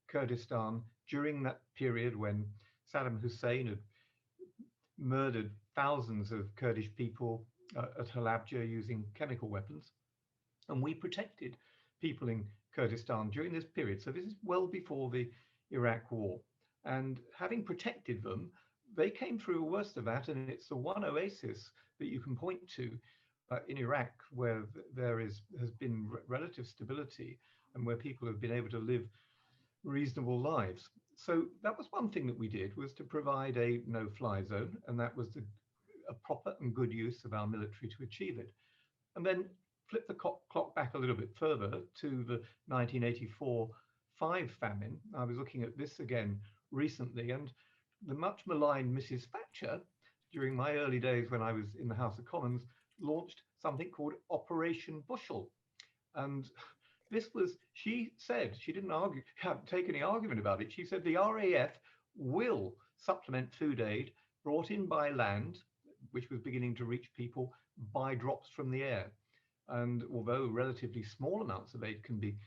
Kurdistan during that period when Saddam Hussein had murdered thousands of Kurdish people at Halabja using chemical weapons. And we protected people in Kurdistan during this period. So this is well before the Iraq War. And having protected them, they came through the worst of that, and it's the one oasis that you can point to in Iraq where there has been relative stability and where people have been able to live reasonable lives. So that was one thing that we did, was to provide a no-fly zone, and that was a proper and good use of our military to achieve it. And then flip the clock back a little bit further to the 1984-5 famine. I was looking at this again recently, and the much maligned Mrs. Thatcher, during my early days when I was in the House of Commons, launched something called Operation Bushel. And this was, she said, she didn't take any argument about it. She said the RAF will supplement food aid brought in by land, which was beginning to reach people, by drops from the air. And although relatively small amounts of aid can be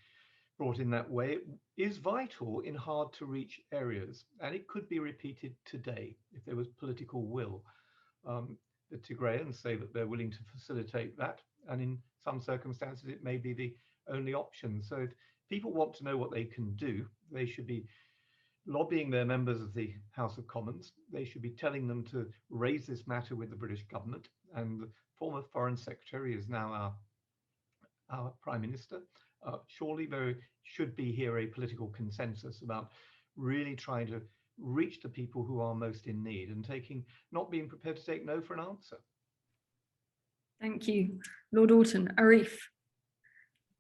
brought in that way, it is vital in hard to reach areas. And it could be repeated today if there was political will. The Tigrayans say that they're willing to facilitate that. And in some circumstances, it may be the only option. So if people want to know what they can do, they should be lobbying their members of the House of Commons. They should be telling them to raise this matter with the British government. And the former Foreign Secretary is now our Prime Minister. Surely there should be here a political consensus about really trying to reach the people who are most in need and not being prepared to take no for an answer. Thank you. Lord Alton. Arif,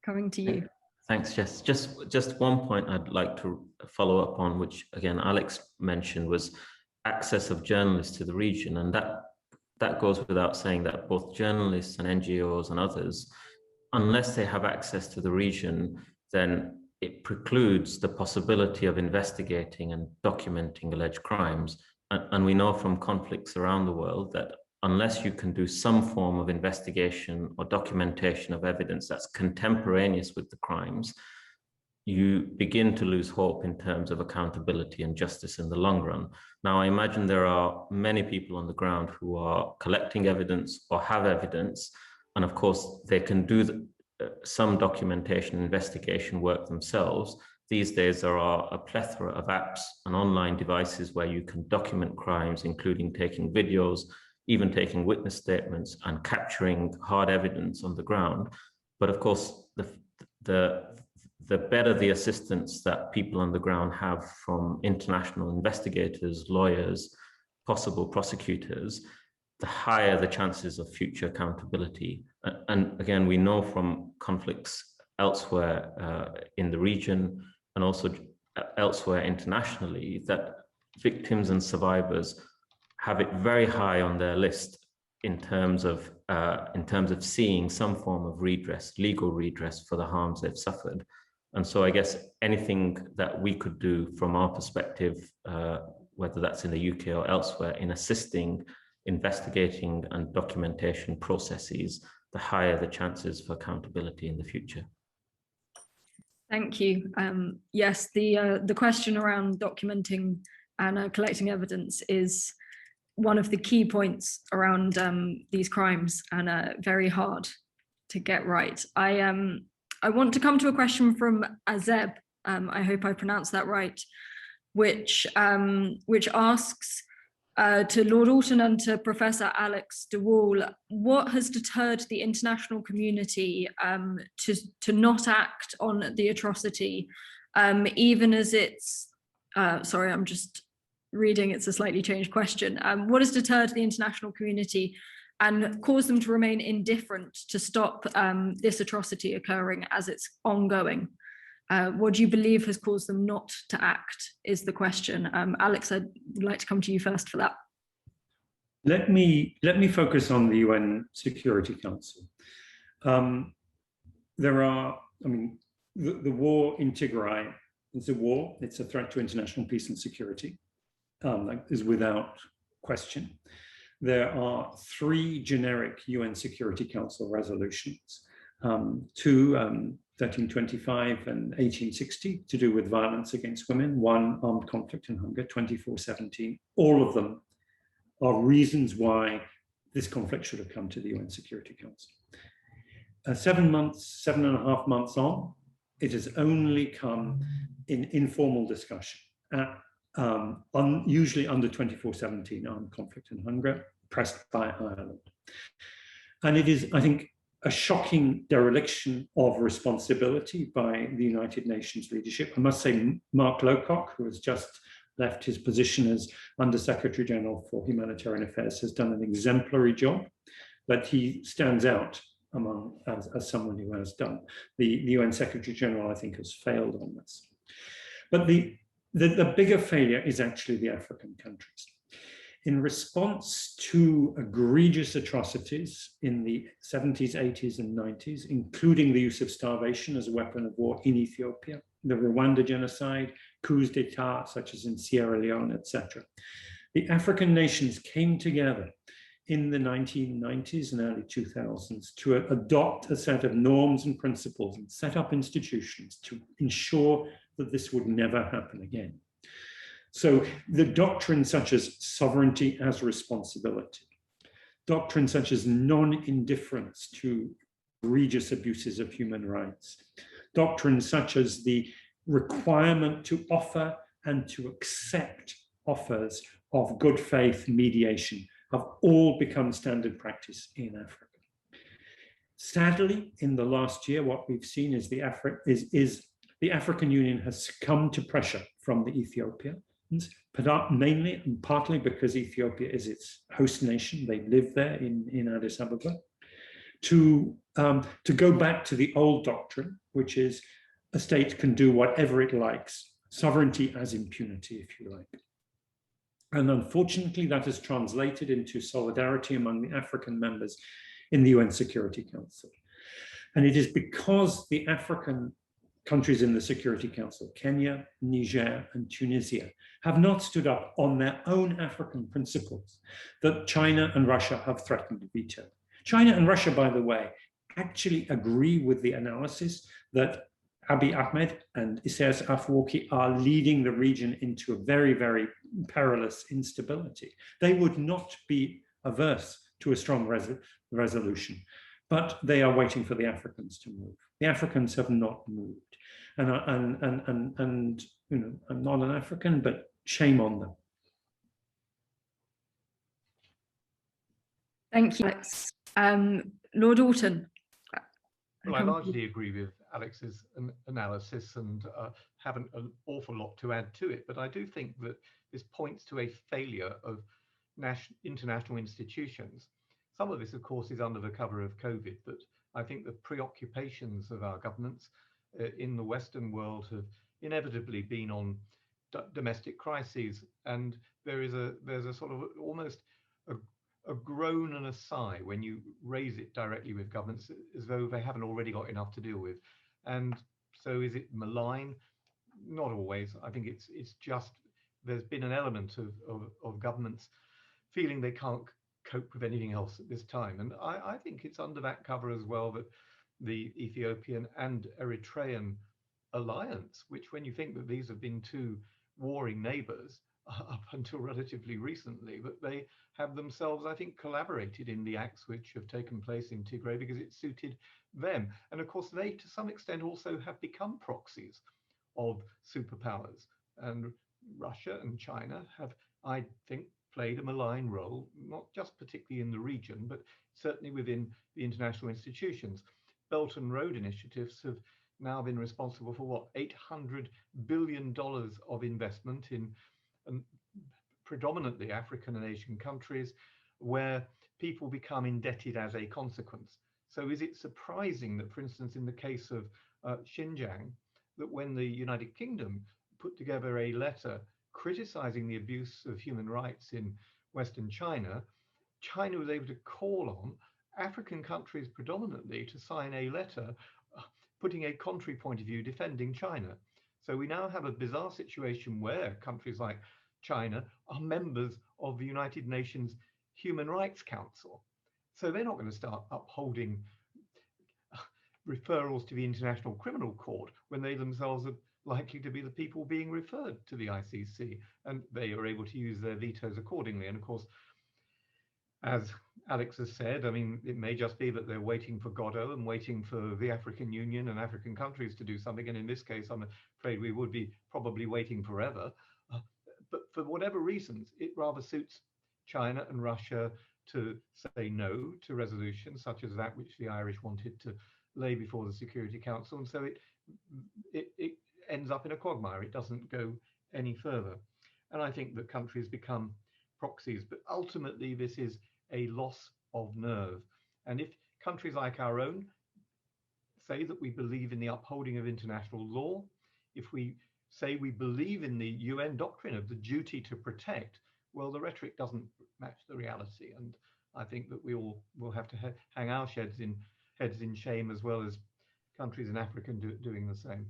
coming to you. Thanks, Jess. Just one point I'd like to follow up on, which again Alex mentioned, was access of journalists to the region. And that goes without saying that both journalists and NGOs and others, unless they have access to the region, then it precludes the possibility of investigating and documenting alleged crimes. And we know from conflicts around the world that unless you can do some form of investigation or documentation of evidence that's contemporaneous with the crimes, you begin to lose hope in terms of accountability and justice in the long run. Now, I imagine there are many people on the ground who are collecting evidence or have evidence, and of course, they can do some documentation and investigation work themselves. These days, there are a plethora of apps and online devices where you can document crimes, including taking videos, even taking witness statements and capturing hard evidence on the ground. But of course, the better the assistance that people on the ground have from international investigators, lawyers, possible prosecutors, the higher the chances of future accountability. And again, we know from conflicts elsewhere in the region and also elsewhere internationally that victims and survivors have it very high on their list in terms of seeing some form of redress, legal redress for the harms they've suffered. And so I guess anything that we could do from our perspective, whether that's in the UK or elsewhere, in assisting, investigating and documentation processes, the higher the chances for accountability in the future. Thank you. Yes, the question around documenting and collecting evidence is one of the key points around these crimes, and very hard to get right. I want to come to a question from Azeb, I hope I pronounced that right, which asks to Lord Alton and to Professor Alex de Waal, what has deterred the international community to not act on the atrocity, even as it's, sorry, I'm just reading, it's a slightly changed question. What has deterred the international community and caused them to remain indifferent to stop this atrocity occurring as it's ongoing? What do you believe has caused them not to act is the question. Alex, I'd like to come to you first for that. Let me focus on the UN Security Council. There are, I mean, the war in Tigray is a war. It's a threat to international peace and security. That is without question. There are 3 generic UN Security Council resolutions, 2 1325 and 1860 to do with violence against women, 1 armed conflict and hunger, 2417. All of them are reasons why this conflict should have come to the UN Security Council. 7.5 months on, it has only come in informal discussion, usually under 2417 armed conflict in Hungary, pressed by Ireland. And it is, I think, a shocking dereliction of responsibility by the United Nations leadership. I must say, Mark Lowcock, who has just left his position as Under-Secretary General for Humanitarian Affairs, has done an exemplary job, but he stands out among as someone who has done. The UN Secretary General, I think, has failed on this. But the bigger failure is actually the African countries. In response to egregious atrocities in the 70s, 80s, and 90s, including the use of starvation as a weapon of war in Ethiopia, the Rwanda genocide, coups d'etat, such as in Sierra Leone, etc., the African nations came together in the 1990s and early 2000s to adopt a set of norms and principles and set up institutions to ensure that this would never happen again. So the doctrines such as sovereignty as responsibility, doctrines such as non-indifference to egregious abuses of human rights, doctrines such as the requirement to offer and to accept offers of good faith mediation have all become standard practice in Africa. Sadly, in the last year, what we've seen is the African Union has succumbed to pressure from the Ethiopians, mainly and partly because Ethiopia is its host nation. They live there in Addis Ababa, to go back to the old doctrine, which is a state can do whatever it likes, sovereignty as impunity, if you like. And unfortunately, that has translated into solidarity among the African members in the UN Security Council. And it is because the African countries in the Security Council, Kenya, Niger, and Tunisia, have not stood up on their own African principles that China and Russia have threatened to veto. China and Russia, by the way, actually agree with the analysis that Abiy Ahmed and Isaias Afwerki are leading the region into a very, very perilous instability. They would not be averse to a strong resolution, but they are waiting for the Africans to move. The Africans have not moved. And you know, I'm not an African, but shame on them. Thank you, Alex. Lord Alton. Well, I largely agree with Alex's analysis and haven't an awful lot to add to it, but I do think that this points to a failure of international institutions. Some of this, of course, is under the cover of COVID, but I think the preoccupations of our governments in the Western world have inevitably been on domestic crises, and there's a sort of almost a groan and a sigh when you raise it directly with governments, as though they haven't already got enough to deal with. And so is it malign? Not always. I think it's just there's been an element of governments feeling they can't cope with anything else at this time. And I think it's under that cover as well that the Ethiopian and Eritrean alliance, which when you think that these have been two warring neighbors up until relatively recently, but they have themselves, I think, collaborated in the acts which have taken place in Tigray because it suited them. And of course, they to some extent also have become proxies of superpowers. And Russia and China have, I think, played a malign role, not just particularly in the region, but certainly within the international institutions. Belt and Road initiatives have now been responsible for what, $800 billion of investment in predominantly African and Asian countries where people become indebted as a consequence. So is it surprising that, for instance, in the case of Xinjiang, that when the United Kingdom put together a letter criticizing the abuse of human rights in Western China, China was able to call on African countries predominantly to sign a letter putting a contrary point of view defending China. So we now have a bizarre situation where countries like China are members of the United Nations Human Rights Council. So they're not going to start upholding referrals to the International Criminal Court when they themselves are likely to be the people being referred to the ICC, and they are able to use their vetoes accordingly. And of course, as Alex has said, I mean, it may just be that they're waiting for Godot and waiting for the African Union and African countries to do something. And in this case, I'm afraid we would be probably waiting forever. But for whatever reasons, it rather suits China and Russia to say no to resolutions such as that which the Irish wanted to lay before the Security Council. And so it ends up in a quagmire. It doesn't go any further. And I think that countries become proxies, but ultimately this is a loss of nerve. And if countries like our own say that we believe in the upholding of international law, if we say we believe in the UN doctrine of the duty to protect, well, the rhetoric doesn't match the reality. And I think that we all will have to hang our heads in shame, as well as countries in Africa doing the same.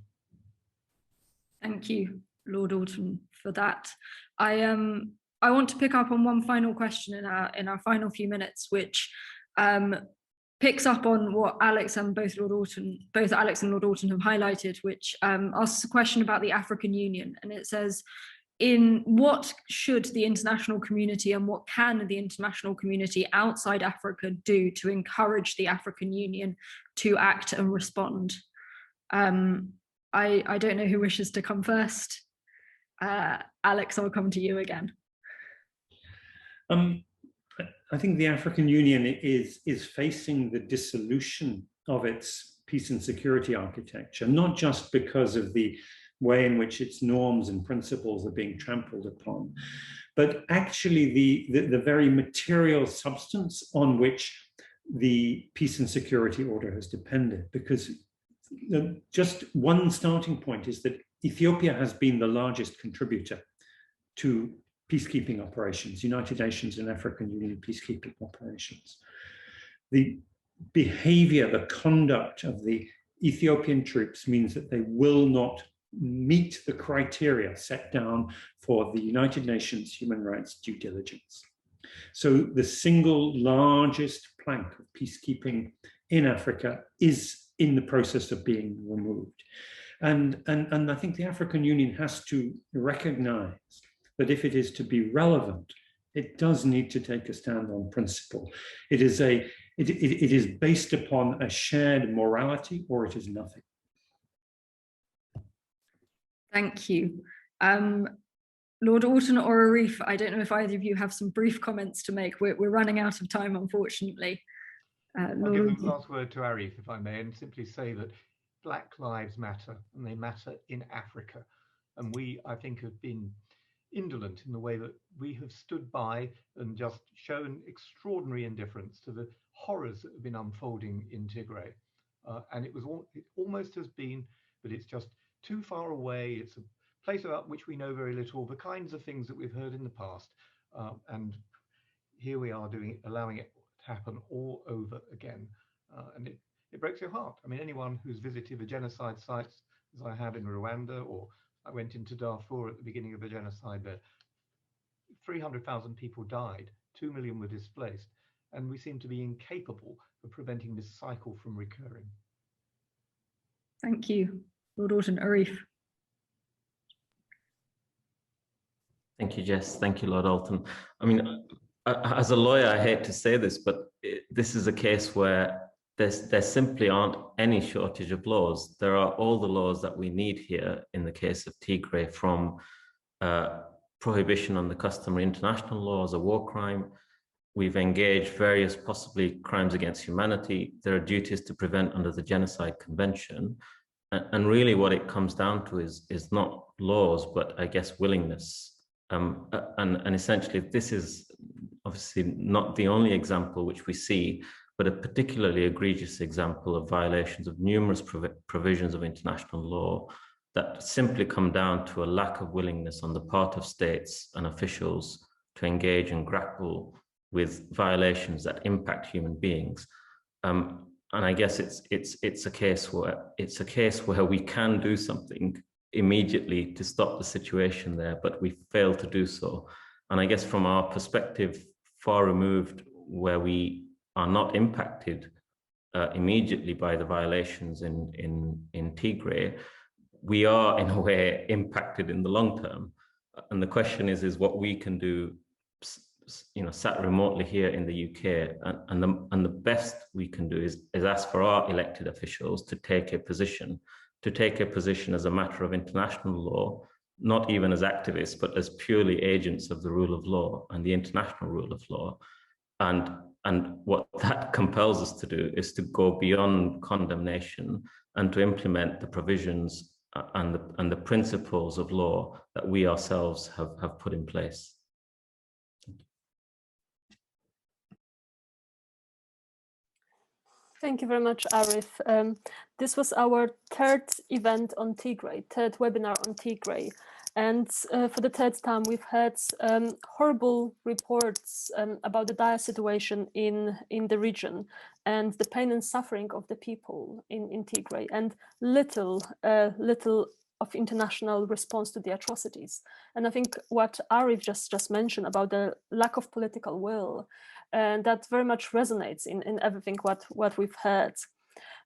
Thank you, Lord Alton, for that. I want to pick up on one final question in our final few minutes, which picks up on what Alex and both Alex and Lord Alton have highlighted, which asks a question about the African Union. And it says, in what should the international community and what can the international community outside Africa do to encourage the African Union to act and respond? I don't know who wishes to come first. Alex, I'll come to you again. I think the African Union is facing the dissolution of its peace and security architecture, not just because of the way in which its norms and principles are being trampled upon, but actually the very material substance on which the peace and security order has depended. Because just one starting point is that Ethiopia has been the largest contributor to peacekeeping operations, United Nations and African Union peacekeeping operations. The behavior, the conduct of the Ethiopian troops means that they will not meet the criteria set down for the United Nations human rights due diligence. So the single largest plank of peacekeeping in Africa is in the process of being removed. And I think the African Union has to recognize that if it is to be relevant, it does need to take a stand on principle. It is based upon a shared morality, or it is nothing. Thank you. Lord Alton or Arif, I don't know if either of you have some brief comments to make. We're running out of time, unfortunately. I'll give the last word to Arif, if I may, and simply say that Black lives matter, and they matter in Africa. And we, I think, have been indolent in the way that we have stood by and just shown extraordinary indifference to the horrors that have been unfolding in Tigray. And it almost has been, but it's just too far away. It's a place about which we know very little, the kinds of things that we've heard in the past. And here we are allowing it to happen all over again. And it breaks your heart. I mean, anyone who's visited the genocide sites, as I have in Rwanda, or I went into Darfur at the beginning of the genocide there, 300,000 people died, 2 million were displaced, and we seem to be incapable of preventing this cycle from recurring. Thank you, Lord Alton. Arif. Thank you, Jess. Thank you, Lord Alton. I mean, as a lawyer, I hate to say this, but this is a case where there simply aren't any shortage of laws. There are all the laws that we need here in the case of Tigray, from prohibition on the customary international law as a war crime. We've engaged various possibly crimes against humanity. There are duties to prevent under the Genocide Convention. And really what it comes down to is not laws, but I guess willingness. And essentially, this is obviously not the only example which we see, but a particularly egregious example of violations of numerous provisions of international law that simply come down to a lack of willingness on the part of states and officials to engage and grapple with violations that impact human beings. And I guess it's a case where we can do something immediately to stop the situation there, but we fail to do so. And I guess from our perspective, far removed, where we are not impacted immediately by the violations in Tigray, we are in a way impacted in the long term. And the question is what we can do sat remotely here in the UK, and the best we can do is ask for our elected officials to take a position as a matter of international law, not even as activists, but as purely agents of the rule of law and the international rule of law. And what that compels us to do is to go beyond condemnation and to implement the provisions and the principles of law that we ourselves have put in place. Thank you very much, Arif. This was our third event on Tigray, third webinar on Tigray. And for the third time, we've had horrible reports about the dire situation in the region and the pain and suffering of the people in Tigray, and little of international response to the atrocities. And I think what Arif just mentioned about the lack of political will, and that very much resonates in everything what we've heard.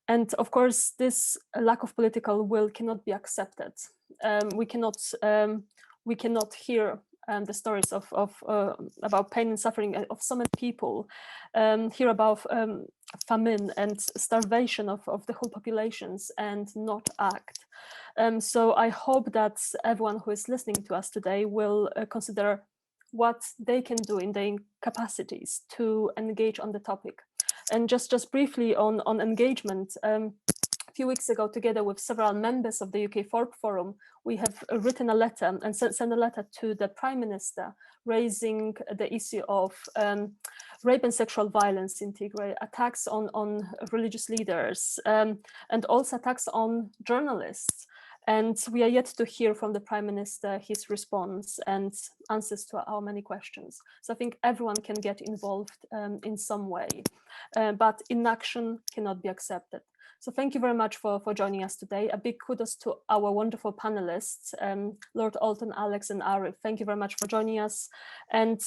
And of course, this lack of political will cannot be accepted. We cannot hear the stories about pain and suffering of so many people, hear about famine and starvation of the whole populations and not act. So I hope that everyone who is listening to us today will consider what they can do in their capacities to engage on the topic. And just briefly on engagement, a few weeks ago, together with several members of the UK Forbes Forum, we have written a letter and sent a letter to the Prime Minister raising the issue of rape and sexual violence in Tigray, attacks on religious leaders, and also attacks on journalists. And we are yet to hear from the Prime Minister his response and answers to our many questions. So I think everyone can get involved in some way, but inaction cannot be accepted. So thank you very much for joining us today. A big kudos to our wonderful panelists, Lord Alton, Alex, and Arif. Thank you very much for joining us. And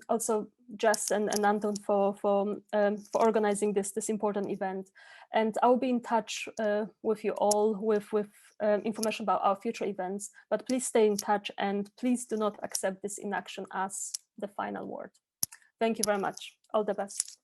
also Jess and Anton for organizing this important event. And I'll be in touch with you all with information about our future events, but please stay in touch and please do not accept this inaction as the final word. Thank you very much. All the best.